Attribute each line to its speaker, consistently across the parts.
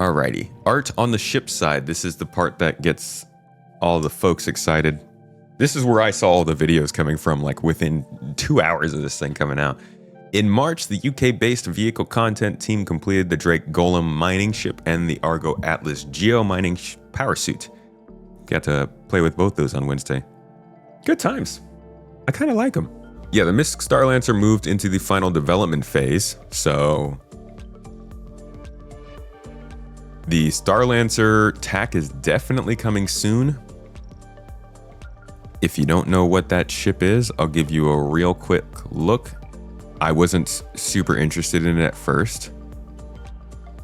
Speaker 1: Alrighty. Art on the ship side. This is the part that gets all the folks excited. This is where I saw all the videos coming from, like within 2 hours of this thing coming out. In March, the UK-based vehicle content team completed the Drake Golem mining ship and the Argo Atlas geo-mining power suit. Got to play with both those on Wednesday. Good times. I kind of like them. Yeah, the Mystic Starlancer moved into the final development phase, so the Starlancer TAC is definitely coming soon. If you don't know what that ship is, I'll give you a real quick look. I wasn't super interested in it at first,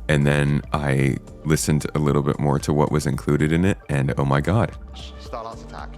Speaker 1: and then I listened a little bit more to what was included in it, and oh my god.
Speaker 2: Starlancer TAC.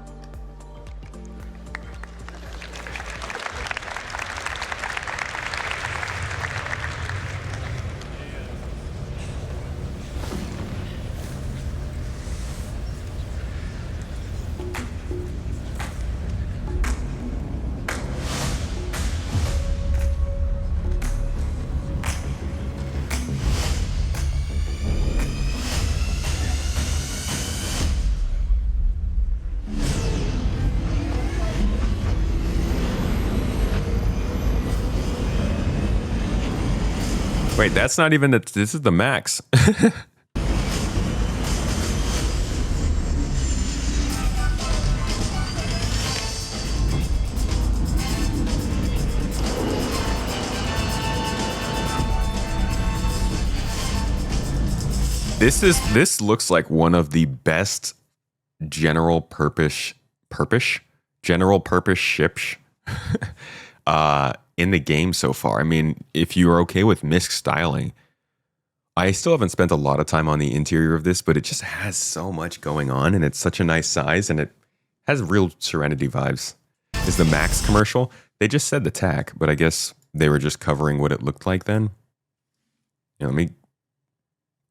Speaker 1: Wait, that's not even the, this is the max. This looks like one of the best general purpose ships in the game so far. I mean, if you're okay with misc styling, I still haven't spent a lot of time on the interior of this, but it just has so much going on, and it's such a nice size, and it has real Serenity vibes. Is the Max commercial? They just said the TAC, but I guess they were just covering what it looked like then. You know,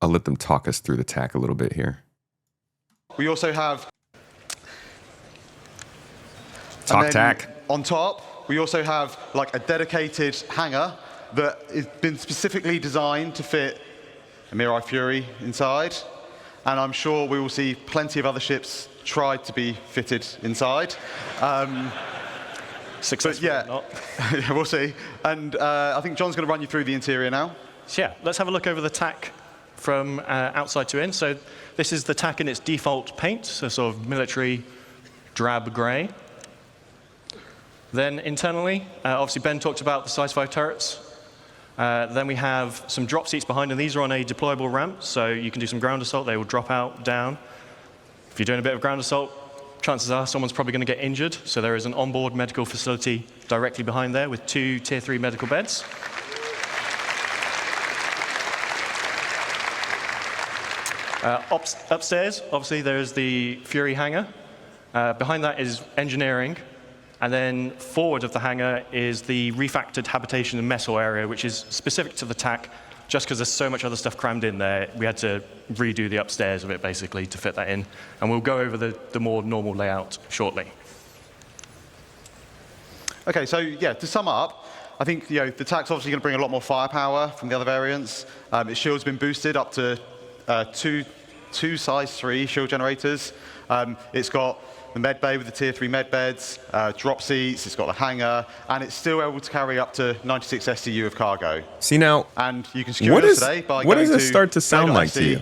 Speaker 1: I'll let them talk us through the TAC a little bit here.
Speaker 2: We also have
Speaker 1: TAC.
Speaker 2: On top, we also have like a dedicated hangar that has been specifically designed to fit a Mirai Fury inside. And I'm sure we will see plenty of other ships try to be fitted inside.
Speaker 3: Successful
Speaker 2: yeah,
Speaker 3: or not.
Speaker 2: Yeah, we'll see. And I think John's going to run you through the interior now.
Speaker 3: So yeah, let's have a look over the TAC from outside to in. So this is the TAC in its default paint, so sort of military drab gray. Then internally, obviously Ben talked about the size 5 turrets. Then we have some drop seats behind, and these are on a deployable ramp, so you can do some ground assault. They will drop out, down. If you're doing a bit of ground assault, chances are someone's probably going to get injured, so there is an onboard medical facility directly behind there with 2 Tier 3 medical beds. Upstairs, obviously, there is the Fury hangar. Behind that is engineering. And then forward of the hangar is the refactored habitation and mess hall area, which is specific to the TAC, just because there's so much other stuff crammed in there. We had to redo the upstairs of it, basically, to fit that in. And we'll go over the more normal layout shortly.
Speaker 2: OK, so yeah, to sum up, I think the TAC's obviously going to bring a lot more firepower from the other variants. Its shield's been boosted up to two size 3 shield generators. It's got the med bay with the Tier 3 med beds, drop seats, it's got the hangar, and it's still able to carry up to 96 STU of cargo.
Speaker 1: See now,
Speaker 2: and you can secure this today by
Speaker 1: what
Speaker 2: going
Speaker 1: does this
Speaker 2: to
Speaker 1: start to sound like to you?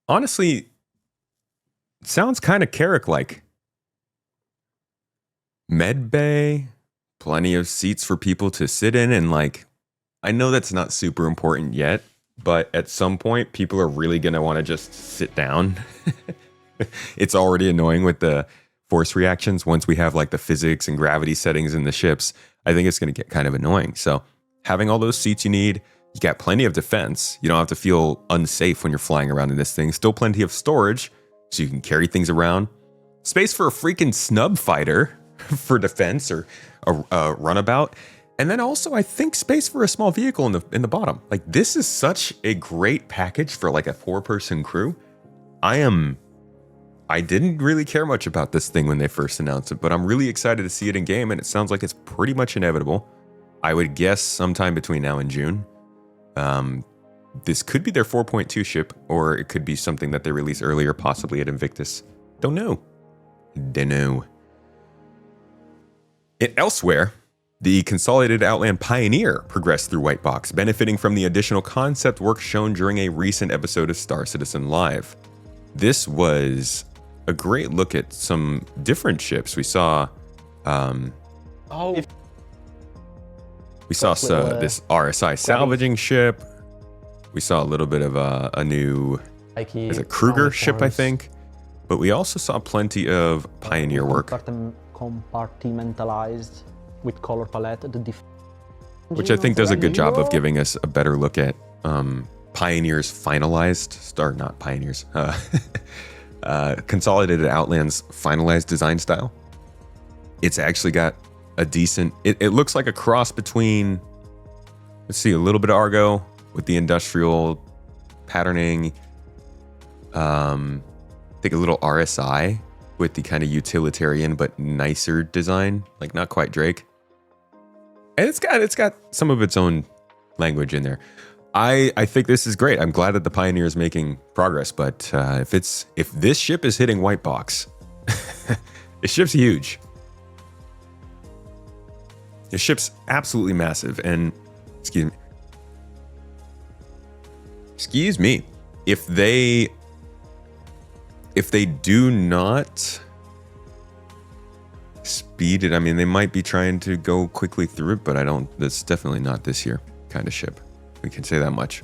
Speaker 1: Honestly, it sounds kind of Carrick-like. Med bay, plenty of seats for people to sit in, and like, I know that's not super important yet, but at some point, people are really going to want to just sit down. It's already annoying with the force reactions. Once we have like the physics and gravity settings in the ships, I think it's going to get kind of annoying. So having all those seats you need, you got plenty of defense. You don't have to feel unsafe when you're flying around in this thing. Still plenty of storage, so you can carry things around. Space for a freaking snub fighter for defense or a runabout. And then also, I think space for a small vehicle in the bottom. Like, this is such a great package for like a 4-person crew. I didn't really care much about this thing when they first announced it, but I'm really excited to see it in game, and it sounds like it's pretty much inevitable. I would guess sometime between now and June. This could be their 4.2 ship, or it could be something that they released earlier, possibly at Invictus. Don't know. Elsewhere, the Consolidated Outland Pioneer progressed through White Box, benefiting from the additional concept work shown during a recent episode of Star Citizen Live. This was a great look at some different ships. We saw this RSI salvaging ship. We saw a little bit of a new Kruger ship, I think. But we also saw plenty of Pioneer work,
Speaker 4: compartmentalized with color palette.
Speaker 1: which I think does a good job of giving us a better look at Pioneer's Consolidated Outland's finalized design style. It's actually got a decent, it looks like a cross between, let's see, a little bit of Argo with the industrial patterning, I think a little RSI with the kind of utilitarian but nicer design, like not quite Drake. And it's got some of its own language in there. I think this is great. I'm glad that the Pioneer is making progress, but if this ship is hitting White Box, this ship's huge. This ship's absolutely massive, and excuse me, if they do not speed it, I mean, they might be trying to go quickly through it, but that's definitely not this year kind of ship. We can say that much.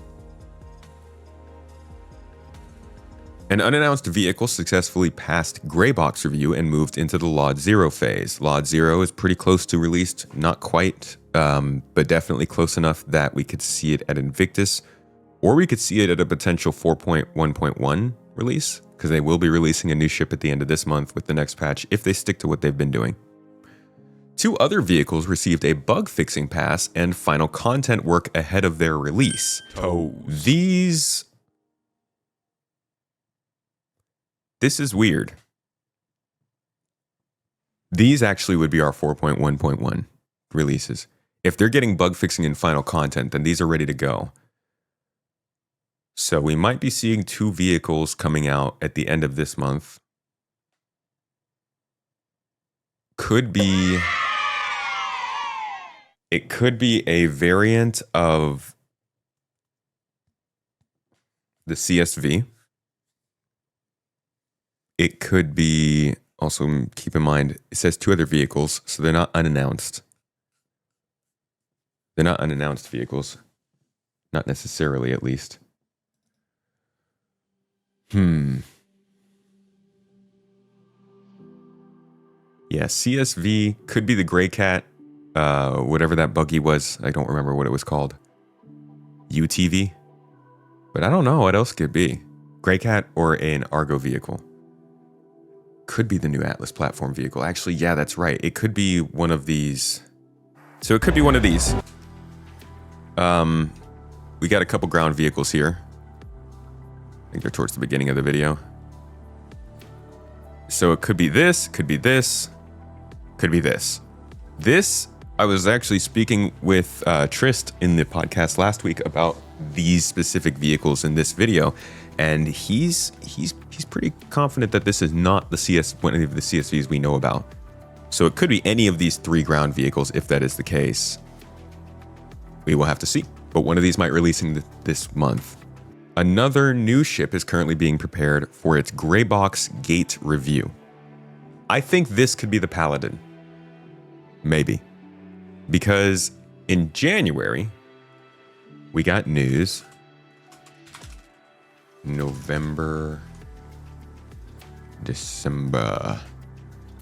Speaker 1: An unannounced vehicle successfully passed Gray Box review and moved into the LOD 0 phase. LOD 0 is pretty close to released, not quite, but definitely close enough that we could see it at Invictus, or we could see it at a potential 4.1.1 release, because they will be releasing a new ship at the end of this month with the next patch if they stick to what they've been doing. 2 other vehicles received a bug fixing pass and final content work ahead of their release. This is weird. These actually would be our 4.1.1 releases. If they're getting bug fixing and final content, then these are ready to go. So we might be seeing 2 vehicles coming out at the end of this month. It could be a variant of the CSV. It could be, also keep in mind, it says 2 other vehicles, so they're not unannounced. They're not unannounced vehicles. Not necessarily, at least. Yeah, CSV could be the Gray Cat, whatever that buggy was. I don't remember what it was called. UTV? But I don't know what else it could be. Gray Cat or an Argo vehicle. Could be the new Atlas platform vehicle. Actually, yeah, that's right. It could be one of these. So it could be one of these. We got a couple ground vehicles here. I think they're towards the beginning of the video. So it could be this, could be this, could be this. This, I was actually speaking with Trist in the podcast last week about these specific vehicles in this video, and he's pretty confident that this is not one of the CSVs we know about. So it could be any of these 3 ground vehicles if that is the case. We will have to see, but one of these might releasing this month. Another new ship is currently being prepared for its Gray Box Gate review. I think this could be the Paladin. Maybe. Because in January, we got news. November, December.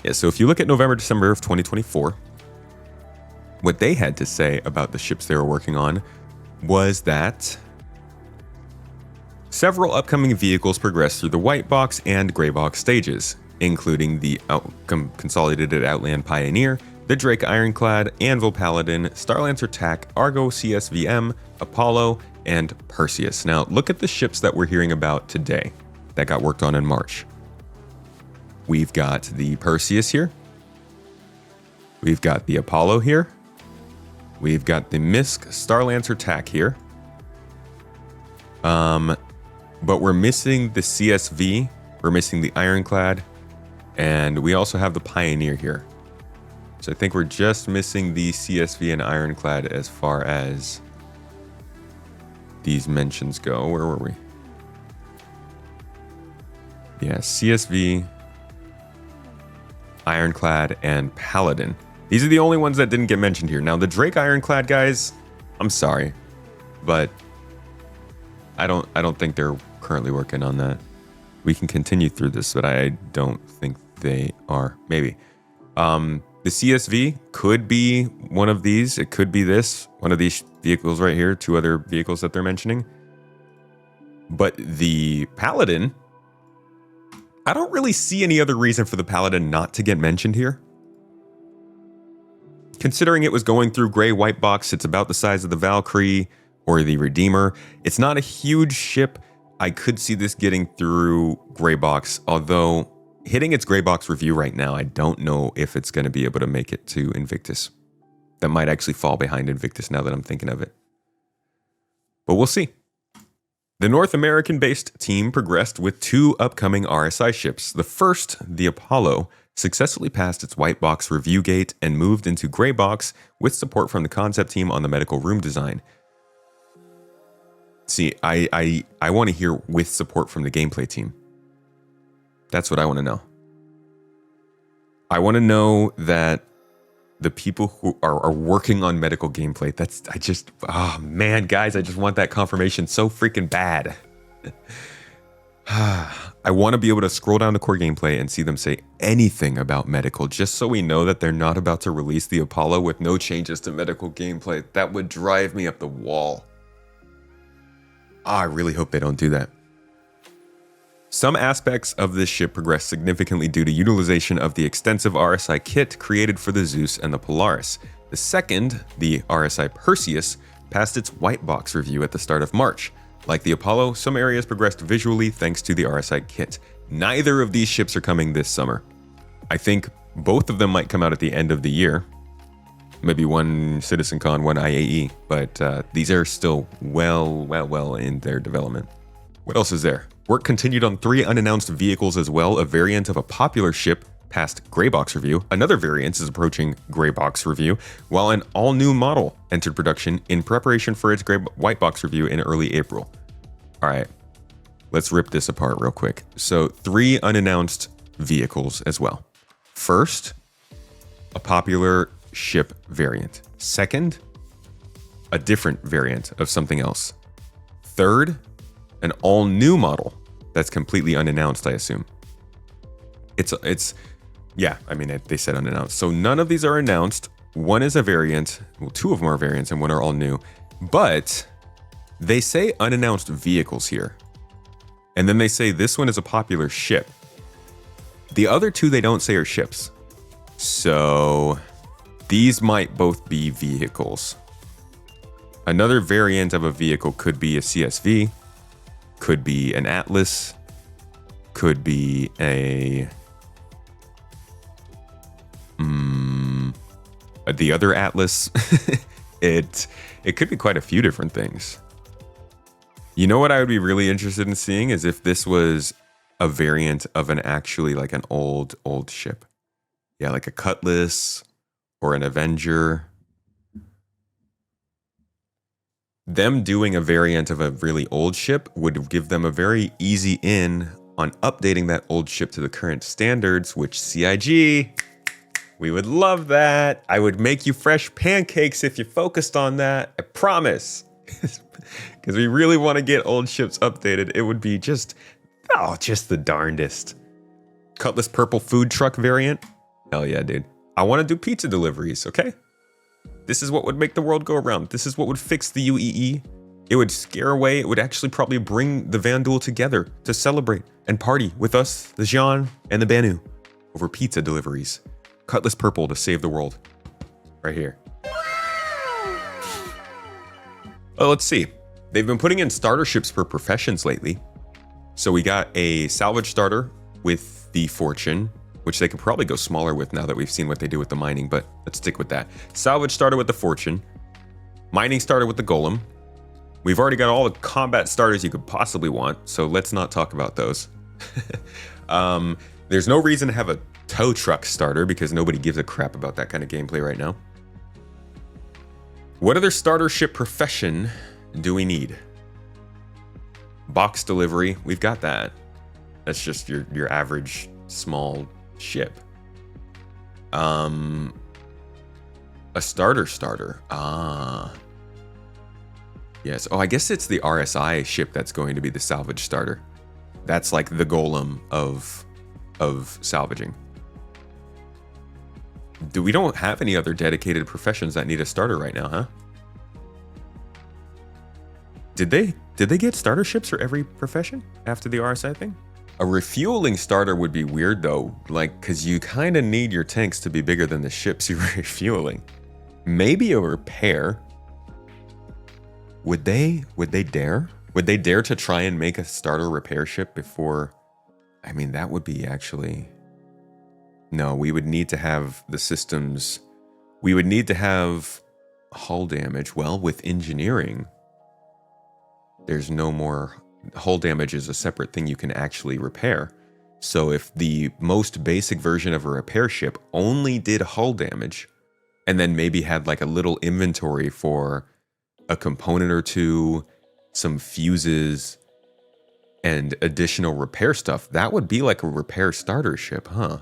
Speaker 1: Yeah, so if you look at November, December of 2024, what they had to say about the ships they were working on was that several upcoming vehicles progress through the White Box and Gray Box stages, including the Consolidated Outland Pioneer, the Drake Ironclad, Anvil Paladin, Starlancer TAC, Argo CSVM, Apollo, and Perseus. Now, look at the ships that we're hearing about today that got worked on in March. We've got the Perseus here. We've got the Apollo here. We've got the MISC Starlancer TAC here. But we're missing the CSV, we're missing the Ironclad, and we also have the Pioneer here. So I think we're just missing the CSV and Ironclad as far as these mentions go. Where were we? Yeah, CSV, Ironclad, and Paladin. These are the only ones that didn't get mentioned here. Now, the Drake Ironclad guys, I'm sorry, but I don't think they're currently working on that. We can continue through this, but I don't think they are. Maybe. The CSV could be one of these. It could be this, one of these vehicles right here, 2 other vehicles that they're mentioning. But the Paladin, I don't really see any other reason for the Paladin not to get mentioned here. Considering it was going through gray white box, it's about the size of the Valkyrie or the Redeemer. It's not a huge ship. I could see this getting through gray box, although hitting its gray box review right now, I don't know if it's going to be able to make it to Invictus. That might actually fall behind Invictus now that I'm thinking of it. But we'll see. The North American-based team progressed with 2 upcoming RSI ships. The first, the Apollo, successfully passed its white box review gate and moved into gray box with support from the concept team on the medical room design. See, I want to hear with support from the gameplay team. That's what I want to know. I want to know that the people who are working on medical gameplay, oh man, guys, I just want that confirmation so freaking bad. I want to be able to scroll down the core gameplay and see them say anything about medical, just so we know that they're not about to release the Apollo with no changes to medical gameplay. That would drive me up the wall. I really hope they don't do that. Some aspects of this ship progressed significantly due to utilization of the extensive RSI kit created for the Zeus and the Polaris. The second, the RSI Perseus, passed its white box review at the start of March. Like the Apollo, some areas progressed visually thanks to the RSI kit. Neither of these ships are coming this summer. I think both of them might come out at the end of the year. Maybe one CitizenCon, one IAE, but these are still well in their development. What else is there? Work continued on 3 unannounced vehicles as well. A variant of a popular ship passed gray box review. Another variant is approaching gray box review, while an all-new model entered production in preparation for its white box review in early April. All right, let's rip this apart real quick. So 3 unannounced vehicles as well. First, a popular ship variant. Second, a different variant of something else. Third, an all-new model that's completely unannounced, I assume. Yeah, I mean, they said unannounced. So none of these are announced. One is a variant. Well, 2 of them are variants and 1 are all new. But they say unannounced vehicles here. And then they say this one is a popular ship. The other 2 they don't say are ships. So these might both be vehicles. Another variant of a vehicle could be a CSV, could be an Atlas, could be the other Atlas. It could be quite a few different things. You know what I would be really interested in seeing is if this was a variant of an actually like an old ship. Yeah, like a Cutlass or an Avenger. Them doing a variant of a really old ship would give them a very easy in on updating that old ship to the current standards, which CIG, we would love that. I would make you fresh pancakes if you focused on that. I promise. Because we really want to get old ships updated. It would be just the darndest. Cutlass purple food truck variant. Hell yeah, dude. I want to do pizza deliveries, okay? This is what would make the world go around. This is what would fix the UEE. It would scare away. It would actually probably bring the Vandal together to celebrate and party with us, the Jean, and the Banu over pizza deliveries. Cutlass purple to save the world. Right here. Oh, let's see. They've been putting in starter ships for professions lately. So we got a salvage starter with the Fortune, which they could probably go smaller with now that we've seen what they do with the mining, but let's stick with that. Salvage starter with the Fortune. Mining starter with the Golem. We've already got all the combat starters you could possibly want, so let's not talk about those. There's no reason to have a tow truck starter because nobody gives a crap about that kind of gameplay right now. What other starter ship profession do we need? Box delivery, we've got that. That's just your average small ship. A starter. Ah. Yes. Oh, I guess it's the RSI ship that's going to be the salvage starter. That's like the golem of salvaging. We don't have any other dedicated professions that need a starter right now, huh? Did they get starter ships for every profession after the RSI thing? A refueling starter would be weird though, like, cause you kind of need your tanks to be bigger than the ships you're refueling. Maybe a repair. Would they dare? Would they dare to try and make a starter repair ship before? I mean, that would be actually... No, we would need to have the systems. We would need to have hull damage. Well, with engineering, there's no more... Hull damage is a separate thing you can actually repair. So if the most basic version of a repair ship only did hull damage, and then maybe had like a little inventory for a component or two, some fuses, and additional repair stuff, that would be like a repair starter ship, huh?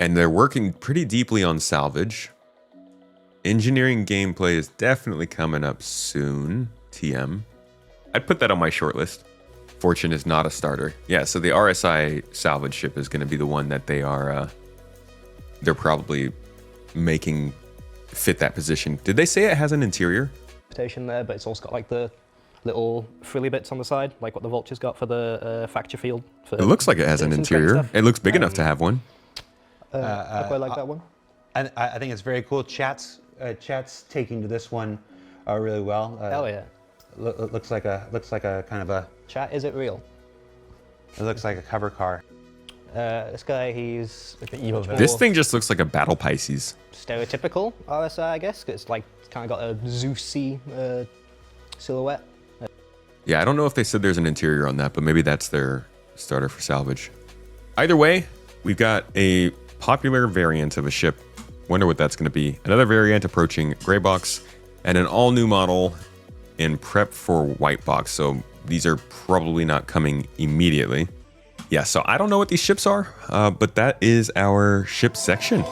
Speaker 1: And they're working pretty deeply on salvage. Engineering gameplay is definitely coming up soon, TM. I'd put that on my short list. Fortune is not a starter. Yeah, so the RSI salvage ship is going to be the one that they're probably making fit that position. Did they say it has an interior?
Speaker 4: There, but it's also got like the little frilly bits on the side, like what the Vulture's got for the fracture field.
Speaker 1: It looks like it has an interior. It looks big enough to have one.
Speaker 4: I quite like that one.
Speaker 5: And I think it's very cool. Chat's taking to this one really well.
Speaker 4: Hell yeah!
Speaker 5: Looks like a kind of a...
Speaker 4: Chat, is it real?
Speaker 5: It looks like a cover car.
Speaker 4: This guy, he's a bit more
Speaker 1: This thing just looks like a battle Pisces.
Speaker 4: stereotypical RSI, I guess. It's like it's kind of got a Zeusy silhouette.
Speaker 1: Yeah, I don't know if they said there's an interior on that, but maybe that's their starter for salvage. Either way, we've got a popular variant of a ship. Wonder what that's going to be. Another variant approaching gray box, and an all-new model in prep for white box. So these are probably not coming immediately. Yeah, so I don't know what these ships are, but that is our ship section.